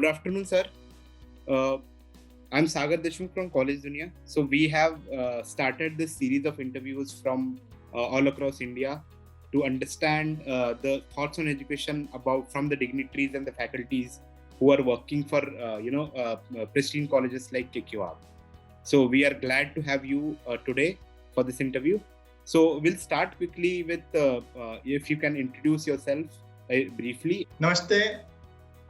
Good afternoon, sir. Uh, I'm Sagar Deshmukh from College Dunia. So we have started this series of interviews from all across India to understand the thoughts on education about from the dignitaries and the faculties who are working for pristine colleges like KQR. So we are glad to have you today for this interview. So we'll start quickly with if you can introduce yourself briefly. Namaste.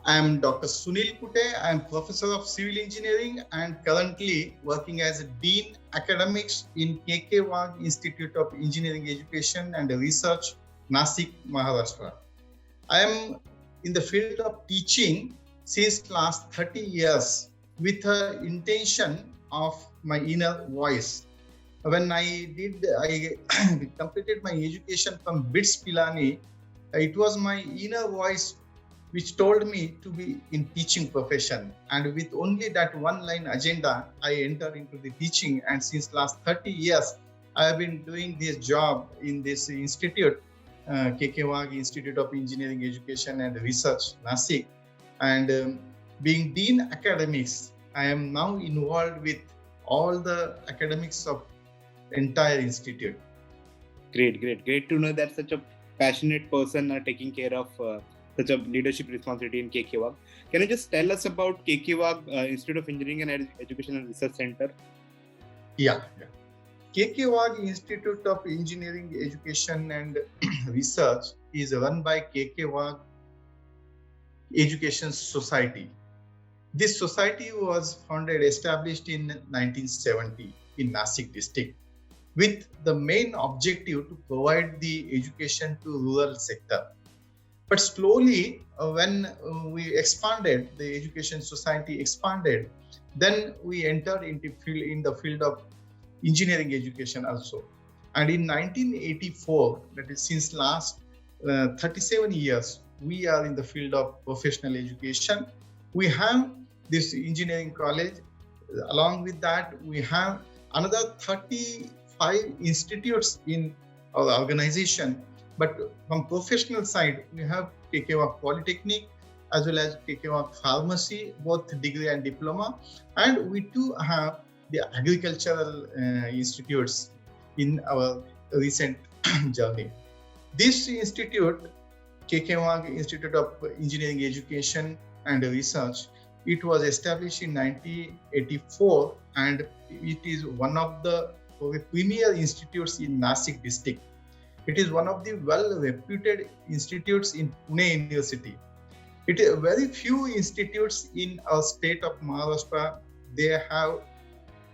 I am Dr. Sunil Pute. I am Professor of Civil Engineering and currently working as a Dean Academics in KK Wagh Institute of Engineering Education and Research, Nasik, Maharashtra. I am in the field of teaching since last 30 years with the intention of my inner voice. When I completed my education from BITS Pilani, it was my inner voice which told me to be in teaching profession, and with only that one line agenda I entered into the teaching, and since last 30 years I have been doing this job in this institute, KK Wagh Institute of Engineering Education and Research, Nasik, and being Dean Academics, I am now involved with all the academics of entire institute. Great to know that such a passionate person are taking care of such a leadership responsibility in KK Wagh. Can you just tell us about KK Wagh Institute of Engineering and Education and Research Center? Yeah. KK Wagh Institute of Engineering Education and Research is run by KK Wagh Education Society. This society was established in 1970 in Nasik district, with the main objective to provide the education to rural sector. But slowly, when we expanded, the education society expanded, then we entered into in the field of engineering education also. And in 1984, that is since last 37 years, we are in the field of professional education. We have this engineering college. Along with that, we have another 35 institutes in our organization. But from professional side, we have KK Wagh Polytechnic as well as KK Wagh Pharmacy, both degree and diploma. And we too have the agricultural institutes in our recent journey. This institute, KK Wagh Institute of Engineering Education and Research, it was established in 1984 and it is one of the premier institutes in Nasik district. It is one of the well-reputed institutes in Pune University. It is very few institutes in our state of Maharashtra. They have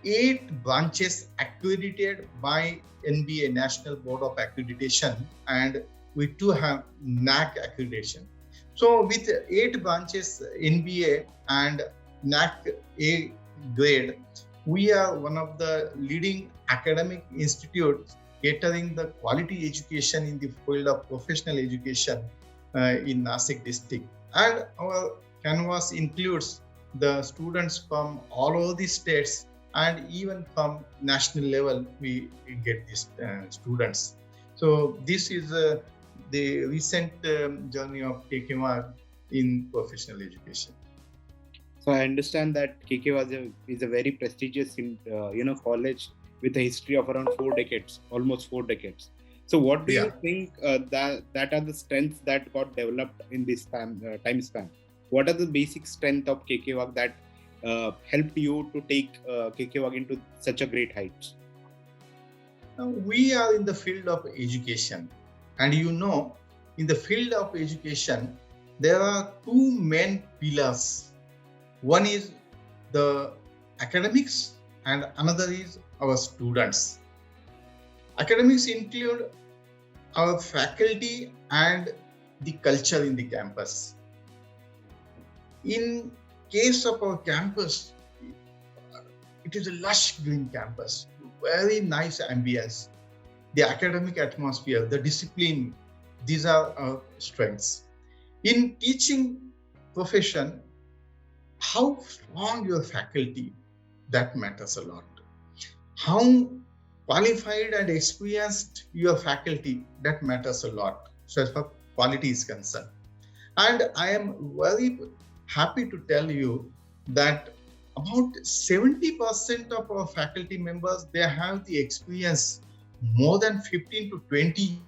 8 branches accredited by NBA, National Board of Accreditation, and we too have NAC accreditation. So with 8 branches, NBA and NAC A grade, we are one of the leading academic institutes catering the quality education in the field of professional education in Nasik district. And our canvas includes the students from all over the states, and even from national level we get these students. So this is the recent journey of KK Wagh in professional education. So I understand that KK Wagh is a very prestigious college with a history of around 4 decades, almost 4 decades. So what do you think that are the strengths that got developed in this time span? What are the basic strengths of KK Wagh that helped you to take KK Wagh into such a great heights? We are in the field of education, and in the field of education, there are 2 main pillars. One is the academics and another is our students. Academics include our faculty and the culture in the campus. In case of our campus, it is a lush green campus, very nice ambience, the academic atmosphere, the discipline, these are our strengths. In teaching profession, how strong your faculty, that matters a lot. How qualified and experienced your faculty, that matters a lot, so as far quality is concerned. And I am very happy to tell you that about 70% of our faculty members, they have the experience more than 15 to 20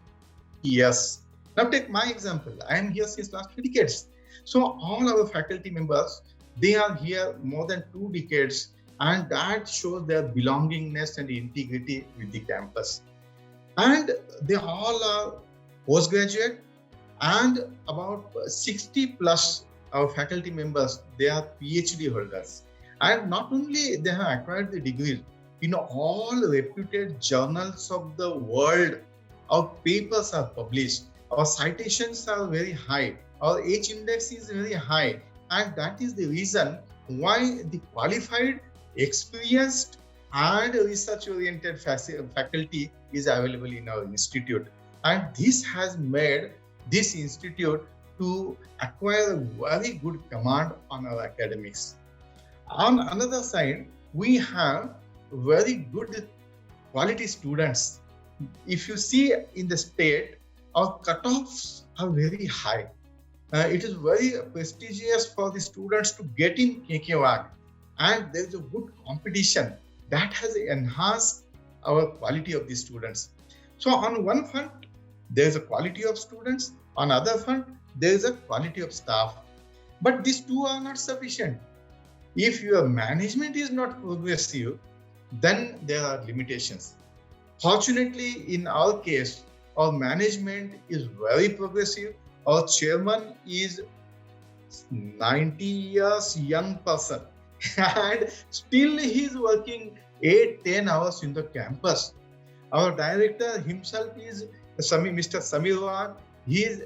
years. Now take my example. I am here since last 2 decades. So all our faculty members, they are here more than 2 decades, and that shows their belongingness and integrity with the campus. And they all are postgraduate, and about 60 plus our faculty members, they are PhD holders. And not only they have acquired the degrees, in all reputed journals of the world, our papers are published, our citations are very high, our H index is very high, and that is the reason why the qualified, experienced, and research-oriented faculty is available in our institute. And this has made this institute to acquire a very good command on our academics. On another side, we have very good quality students. If you see in the state, our cutoffs are very high. It is very prestigious for the students to get in KKOAG, and there is a good competition that has enhanced our quality of the students. So on one front, there is a quality of students. On other front, there is a quality of staff. But these two are not sufficient. If your management is not progressive, then there are limitations. Fortunately, in our case, our management is very progressive. Our chairman is 90 years young person, and still he is working 8-10 hours in the campus. Our director himself is Mr. Samir Wag. He is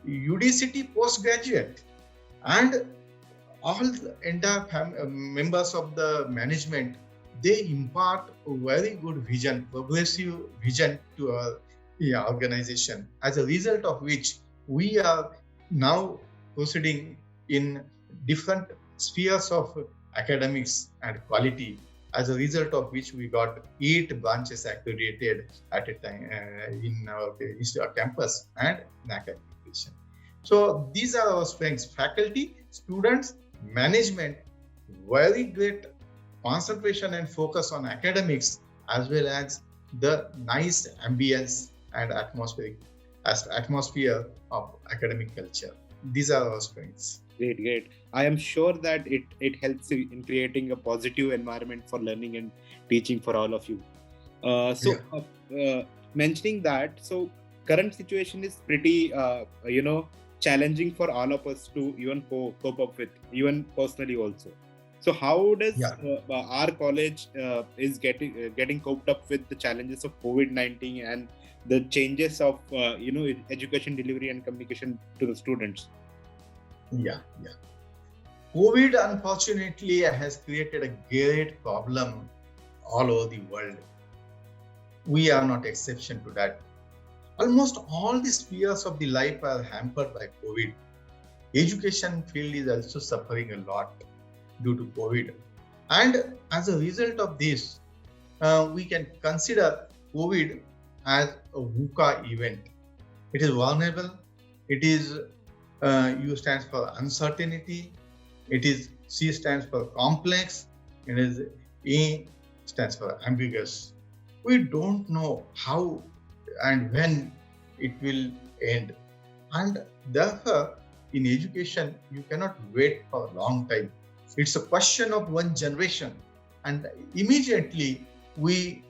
UDCT postgraduate, and all the entire members of the management, they impart a very good vision, progressive vision to our organization. As a result of which, we are now proceeding in different spheres of academics and quality. As a result of which, we got 8 branches accredited at a time in our campus and NAAC accreditation. So these are our strengths: faculty, students, management, very great concentration and focus on academics, as well as the nice ambience and atmosphere of academic culture. These are our strengths. Great. I am sure that it helps in creating a positive environment for learning and teaching for all of you. Mentioning that, so current situation is pretty, challenging for all of us to even cope up with, even personally also. So how does our college is getting coped up with the challenges of COVID-19 and the changes of education delivery and communication to the students? COVID unfortunately has created a great problem all over the world. We are not exception to that. Almost all the spheres of the life are hampered by COVID. Education field is also suffering a lot due to COVID. And as a result of this, we can consider COVID as a VUCA event. It is vulnerable. It is U stands for uncertainty. C stands for complex. It is A stands for ambiguous. We don't know how and when it will end. And therefore, in education, you cannot wait for a long time. It's a question of one generation. And immediately we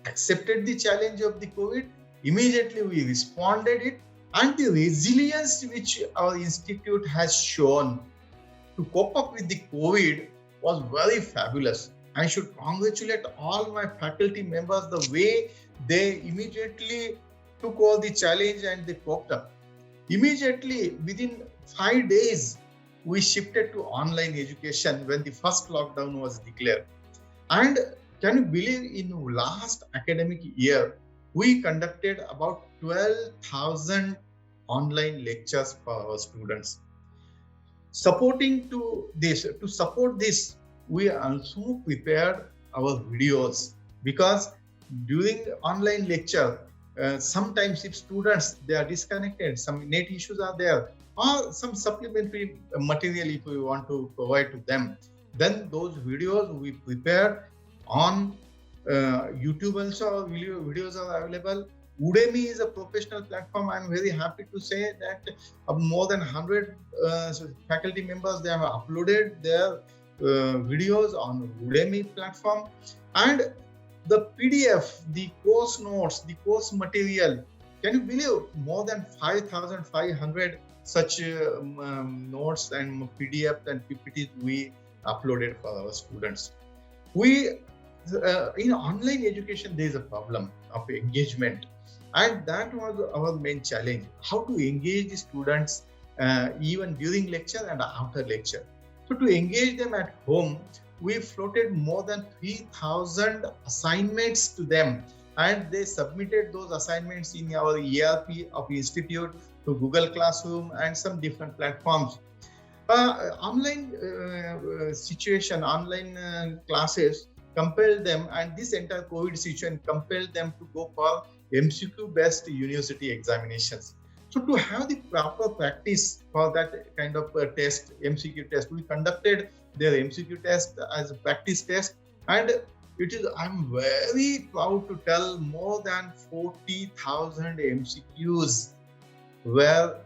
accepted the challenge of the COVID. Immediately we responded it. And the resilience which our institute has shown to cope up with the COVID was very fabulous. I should congratulate all my faculty members the way they immediately took all the challenge and they coped up. Immediately, within 5 days, we shifted to online education when the first lockdown was declared. And can you believe, in last academic year, we conducted about 12,000 online lectures for our students. To support this, we also prepared our videos, because during online lecture, Sometimes if students, they are disconnected, some net issues are there, or some supplementary material if we want to provide to them, then those videos we prepare on YouTube also. Videos are available. Udemy is a professional platform. I'm very happy to say that more than 100 faculty members, they have uploaded their videos on Udemy platform. And the PDF, the course notes, the course material, can you believe more than 5,500 such notes and PDFs and PPTs we uploaded for our students. We in online education, there is a problem of engagement, and that was our main challenge: how to engage the students even during lecture and after lecture. So to engage them at home, we floated more than 3,000 assignments to them, and they submitted those assignments in our ERP of institute to Google Classroom and some different platforms. Online situation, online classes compelled them, and this entire COVID situation compelled them to go for MCQ-based university examinations. So to have the proper practice for that kind of test, MCQ test, we conducted their MCQ test as a practice test, and I'm very proud to tell more than 40,000 MCQs were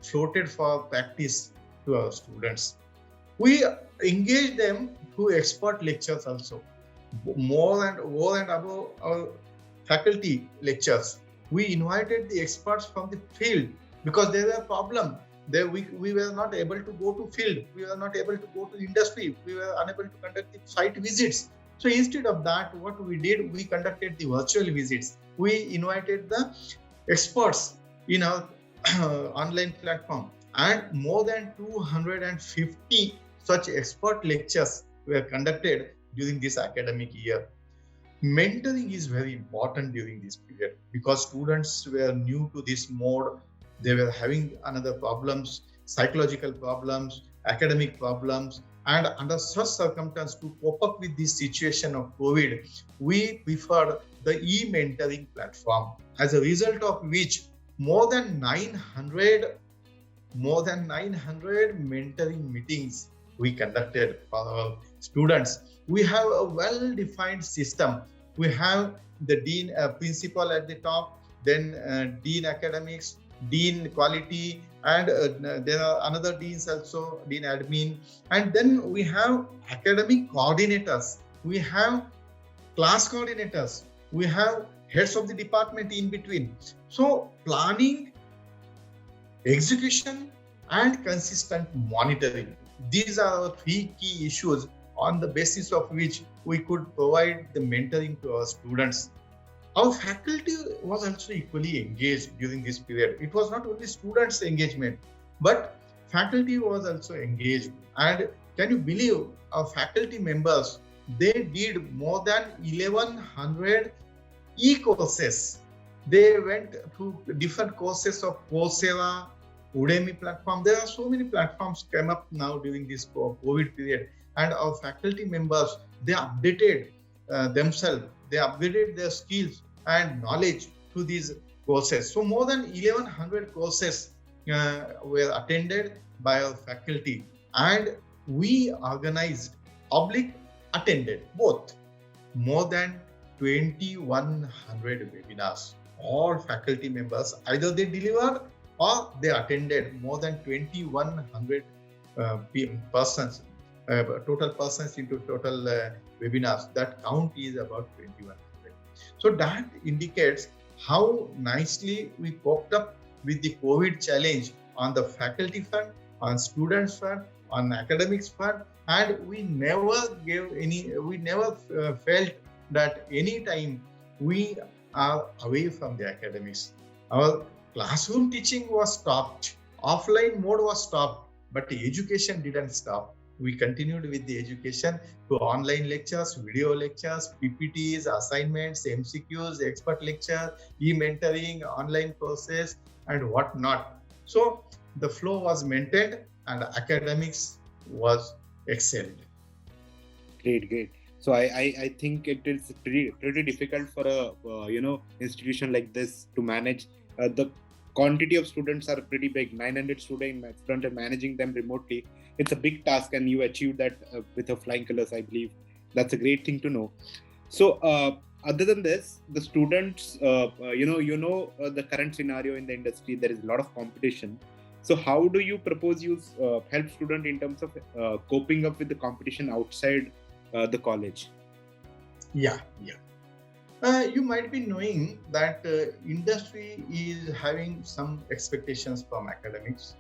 floated for practice to our students. We engage them through expert lectures also. More and above our faculty lectures, we invited the experts from the field, because there were a problem. We were not able to go to field, we were not able to go to industry, we were unable to conduct the site visits. So instead of that, what we did, we conducted the virtual visits. We invited the experts in our online platform, and more than 250 such expert lectures were conducted during this academic year. Mentoring is very important during this period, because students were new to this mode. They were having another problems, psychological problems, academic problems, and under such circumstances, to cope up with this situation of COVID, we preferred the e-mentoring platform, as a result of which more than 900 mentoring meetings we conducted for our students. We have a well-defined system. We have the dean principal at the top, then dean academics, dean quality, and there are another deans also, dean admin, and then we have academic coordinators, we have class coordinators, we have heads of the department in between. So planning, execution, and consistent monitoring, these are our three key issues on the basis of which we could provide the mentoring to our students. Our faculty was also equally engaged during this period. It was not only students' engagement, but faculty was also engaged. And can you believe our faculty members, they did more than 1,100 e-courses. They went through different courses of Coursera, Udemy platform. There are so many platforms came up now during this COVID period, and our faculty members, they updated themselves, they upgraded their skills and knowledge through these courses. So more than 1,100 courses were attended by our faculty, and we organized, attended both, more than 2,100 webinars. All faculty members, either they delivered or they attended more than 2,100 persons, total persons into total webinars. That count is about 2,100. So that indicates how nicely we coped up with the COVID challenge on the faculty front, on students front, on academics front, and we never felt that any time we are away from the academics. Our classroom teaching was stopped, offline mode was stopped, but the education didn't stop. We continued with the education through online lectures, video lectures, PPTs, assignments, MCQs, expert lectures, e-mentoring, online courses, and whatnot. So the flow was maintained and academics was excelled. Great. So I think it is pretty difficult for a institution like this to manage. The quantity of students are pretty big, 900 students and managing them remotely. It's a big task, and you achieved that with a flying colors, I believe. That's a great thing to know. So other than this, the students, the current scenario in the industry, there is a lot of competition. So how do you propose you help student in terms of coping up with the competition outside the college? Yeah, yeah. You might be knowing that industry is having some expectations from academics,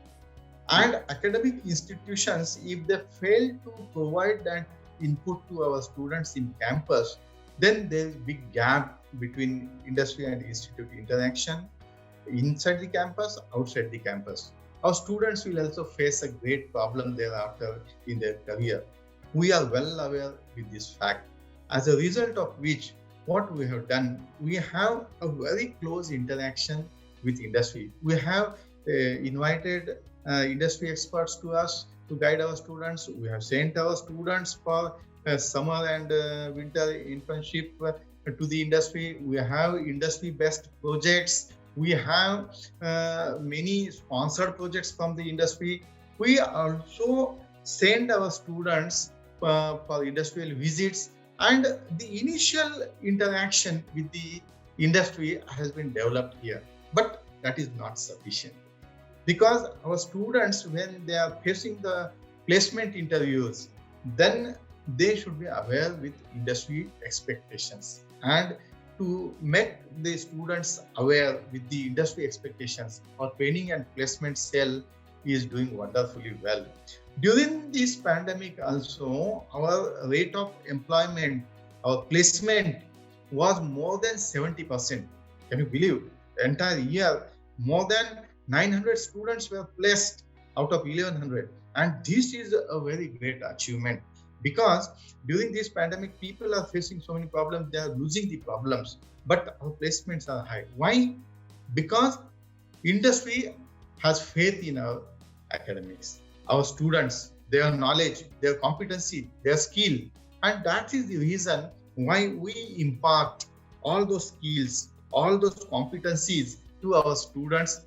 and academic institutions, if they fail to provide that input to our students in campus, then there's big gap between industry and institute interaction inside the campus, outside the campus. Our students will also face a great problem thereafter in their career. We are well aware with this fact. As a result of which, what we have done, we have a very close interaction with industry. We have invited industry experts to us to guide our students. We have sent our students for summer and winter internship to the industry. We have industry-based projects. We have many sponsored projects from the industry. We also send our students for industrial visits, and the initial interaction with the industry has been developed here. But that is not sufficient, because our students, when they are facing the placement interviews, then they should be aware with industry expectations. And to make the students aware with the industry expectations, our training and placement cell is doing wonderfully well. During this pandemic also, our rate of employment, our placement was more than 70%. Can you believe? The entire year, more than 900 students were placed out of 1100. And this is a very great achievement, because during this pandemic, people are facing so many problems, they are losing the problems, but our placements are high. Why? Because industry has faith in our academics, our students, their knowledge, their competency, their skill. And that is the reason why we impart all those skills, all those competencies to our students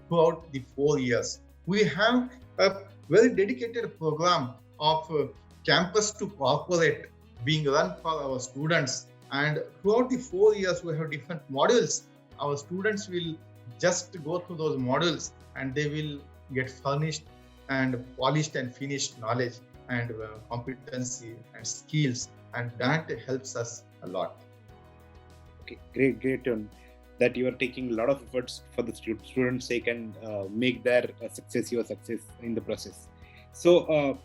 throughout the 4 years. We have a very dedicated program of campus to corporate being run for our students, and throughout the 4 years we have different modules. Our students will just go through those modules, and they will get furnished and polished and finished knowledge and competency and skills, and that helps us a lot. Okay, great that you are taking a lot of efforts for the students' sake, and make their success your success in the process. So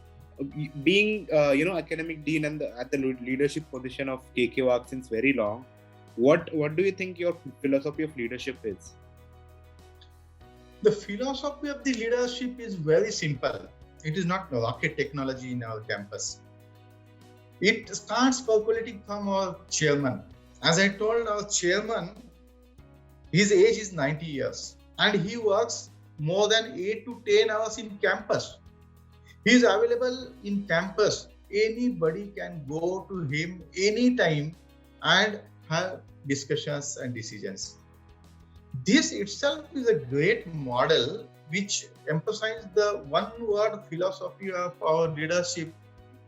being academic dean and at the leadership position of KK since very long, what do you think your philosophy of leadership is? The philosophy of the leadership is very simple. It is not rocket technology in our campus. It starts percolating from our chairman. As I told, our chairman, his age is 90 years and he works more than 8 to 10 hours in campus. He is available in campus. Anybody can go to him anytime and have discussions and decisions. This itself is a great model which emphasizes the one word philosophy of our leadership: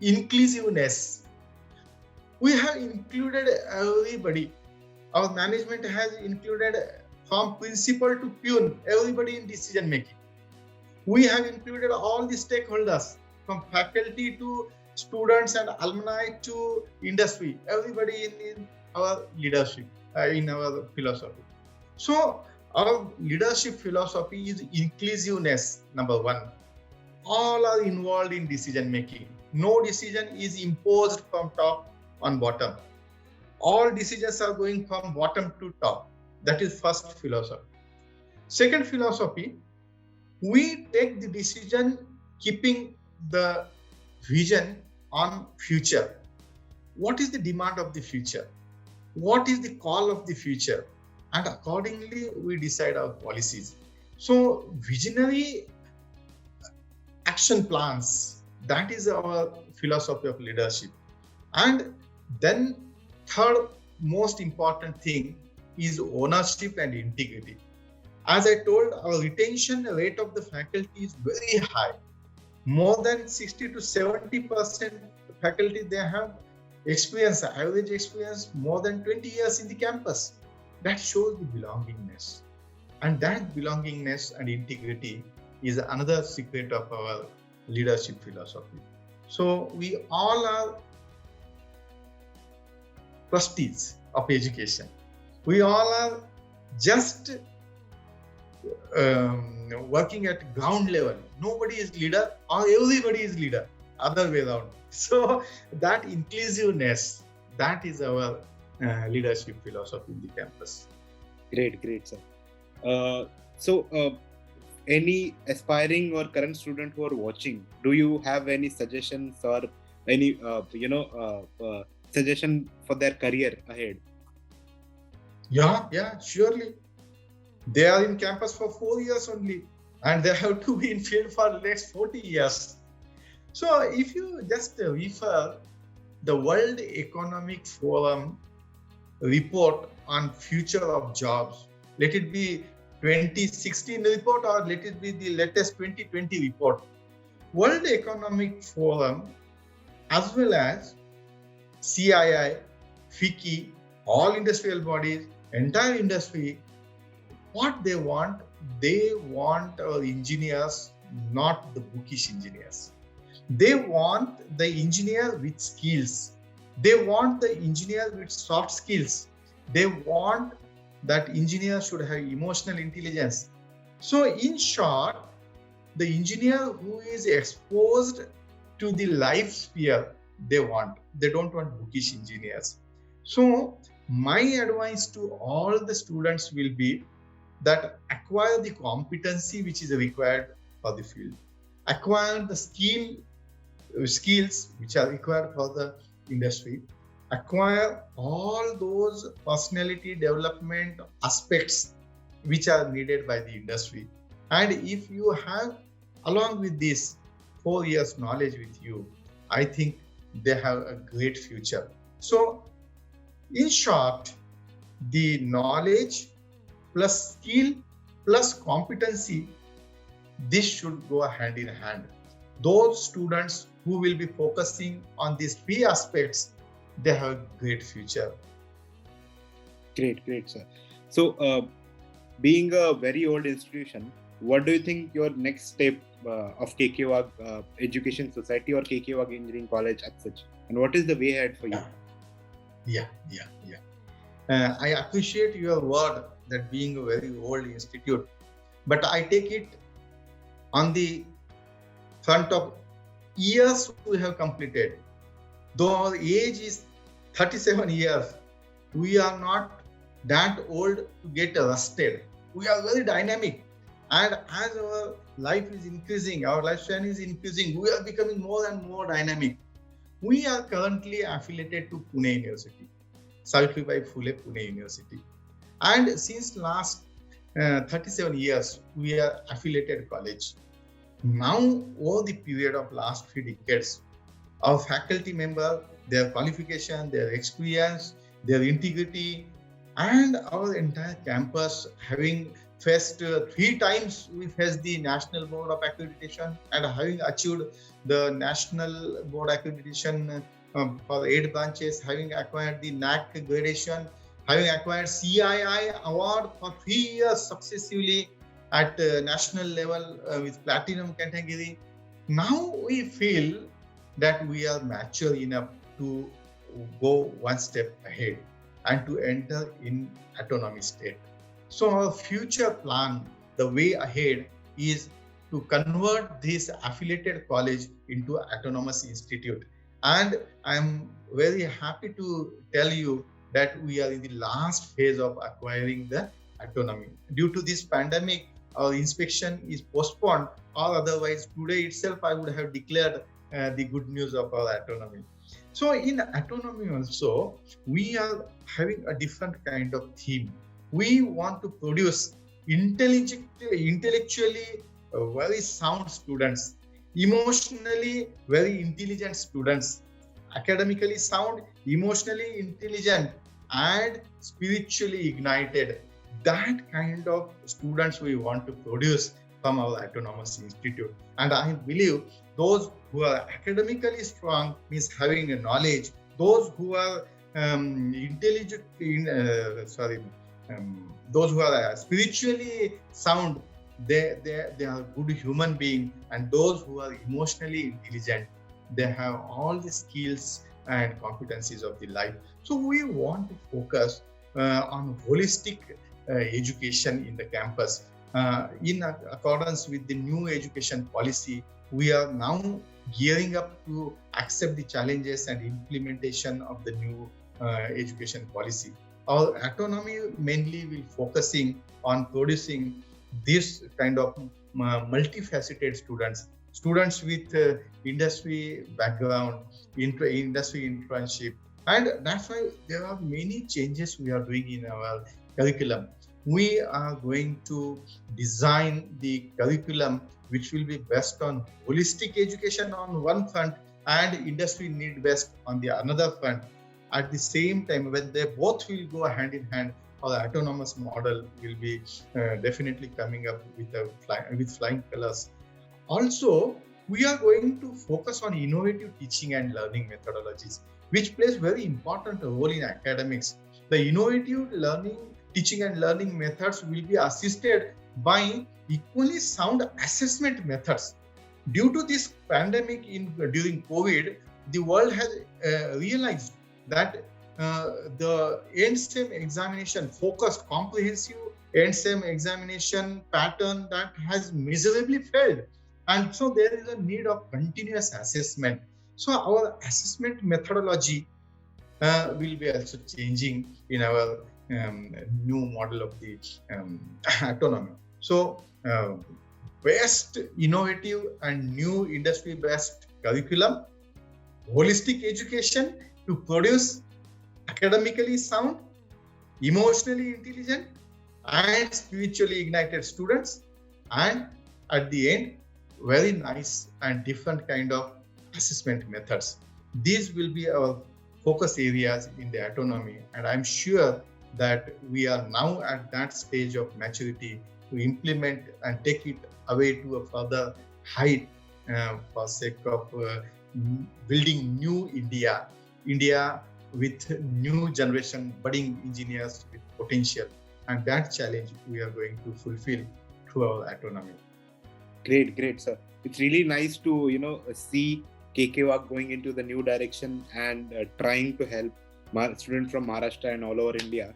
inclusiveness. We have included everybody. Our management has included from principal to peon, everybody in decision making. We have included all the stakeholders, from faculty to students and alumni to industry, everybody in our leadership, in our philosophy. So our leadership philosophy is inclusiveness, number one. All are involved in decision making. No decision is imposed from top on bottom. All decisions are going from bottom to top. That is first philosophy. Second philosophy, we take the decision keeping the vision on future. What is the demand of the future? What is the call of the future? And accordingly, we decide our policies. So visionary action plans, that is our philosophy of leadership. And Then third most important thing is ownership and integrity. As I told, our retention rate of the faculty is very high. More than 60 to 70% faculty, they have experience, average experience more than 20 years in the campus. That shows the belongingness. And that belongingness and integrity is another secret of our leadership philosophy. So we all are trustees of education. We all are just working at ground level. Nobody is leader or everybody is leader, other way around. So that inclusiveness, that is our leadership philosophy in the campus. Great, sir. So any aspiring or current student who are watching, do you have any suggestions or any suggestion for their career ahead? Yeah, surely. They are in campus for 4 years only, and they have to be in field for the next 40 years. So if you just refer the World Economic Forum report on future of jobs, let it be 2016 report or let it be the latest 2020 report. World Economic Forum as well as CII, FICCI, all industrial bodies, entire industry, what they want our engineers, not the bookish engineers. They want the engineer with skills. They want the engineer with soft skills. They want that engineer should have emotional intelligence. So in short, the engineer who is exposed to the life sphere, they don't want bookish engineers. So my advice to all the students will be that acquire the competency which is required for the field, acquire the skills which are required for the industry, acquire all those personality development aspects which are needed by the industry. And if you have, along with this, 4 years knowledge with you, I think they have a great future. So in short, the knowledge plus skill plus competency, this should go hand in hand. Those students who will be focusing on these 3 aspects, they have a great future. Great, sir. So, being a very old institution, what do you think your next step of KK Wagh Education Society or KK Wagh Engineering College as such, and what is the way ahead for you? Yeah. I appreciate your word that being a very old institute, but I take it on the front of years we have completed. Though our age is 37 years, we are not that old to get rusted. We are very dynamic. And as our life is increasing, our lifespan is increasing, we are becoming more and more dynamic. We are currently affiliated to Pune University, Savitribai Phule Pune University. And since last 37 years, we are affiliated college. Now, over the period of last few decades, our faculty member, their qualification, their experience, their integrity, and our entire campus having faced 3 times, we faced the National Board of Accreditation, and having achieved the National Board Accreditation for 8 branches, having acquired the NAAC gradation, having acquired CII award for 3 years successively at national level with platinum category. Now we feel that we are mature enough to go one step ahead and to enter in autonomy state. So our future plan, the way ahead, is to convert this affiliated college into autonomous institute. And I'm very happy to tell you that we are in the last phase of acquiring the autonomy. Due to this pandemic, our inspection is postponed, or otherwise today itself I would have declared the good news of our autonomy. So in autonomy also, we are having a different kind of theme. We want to produce intellectually very sound students, emotionally very intelligent students, academically sound, emotionally intelligent, and spiritually ignited. That kind of students we want to produce from our autonomous institute. And I believe those who are academically strong means having a knowledge. Those who are intelligent, those who are spiritually sound, they are good human being. And those who are emotionally intelligent, they have all the skills and competencies of the life. So we want to focus on holistic education in the campus. In accordance with the new education policy, we are now gearing up to accept the challenges and implementation of the new education policy. Our autonomy mainly will focusing on producing this kind of multifaceted students with industry background, industry internship. And that's why there are many changes we are doing in our curriculum. We are going to design the curriculum which will be based on holistic education on one front and industry need based on the another front. At the same time, when they both will go hand in hand, our autonomous model will be definitely coming up with flying colors. Also, we are going to focus on innovative teaching and learning methodologies, which plays very important role in academics. The innovative teaching and learning methods will be assisted by equally sound assessment methods. Due to this pandemic during COVID, the world has realized that the end-sem examination, focused, comprehensive end-sem examination pattern that has miserably failed. And so there is a need of continuous assessment. So our assessment methodology will be also changing in our new model of the autonomy. So best innovative and new industry-based curriculum, holistic education to produce academically sound, emotionally intelligent, and spiritually ignited students, and at the end, very nice and different kind of assessment methods. These will be our focus areas in the autonomy, and I'm sure that we are now at that stage of maturity to implement and take it away to a further height for sake of building new India with new generation budding engineers with potential. And that challenge we are going to fulfill through our autonomy. Great, sir. It's really nice to see KK going into the new direction and trying to help students from Maharashtra and all over India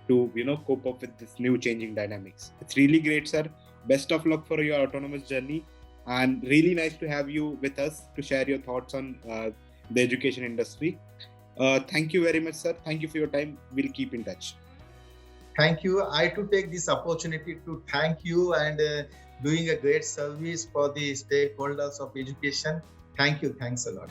to cope up with this new changing dynamics. It's really great, sir. Best of luck for your autonomous journey, and really nice to have you with us to share your thoughts on the education industry. Thank you very much, sir. Thank you for your time. We'll keep in touch. Thank you. I to take this opportunity to thank you and doing a great service for the stakeholders of education. Thank you. Thanks a lot.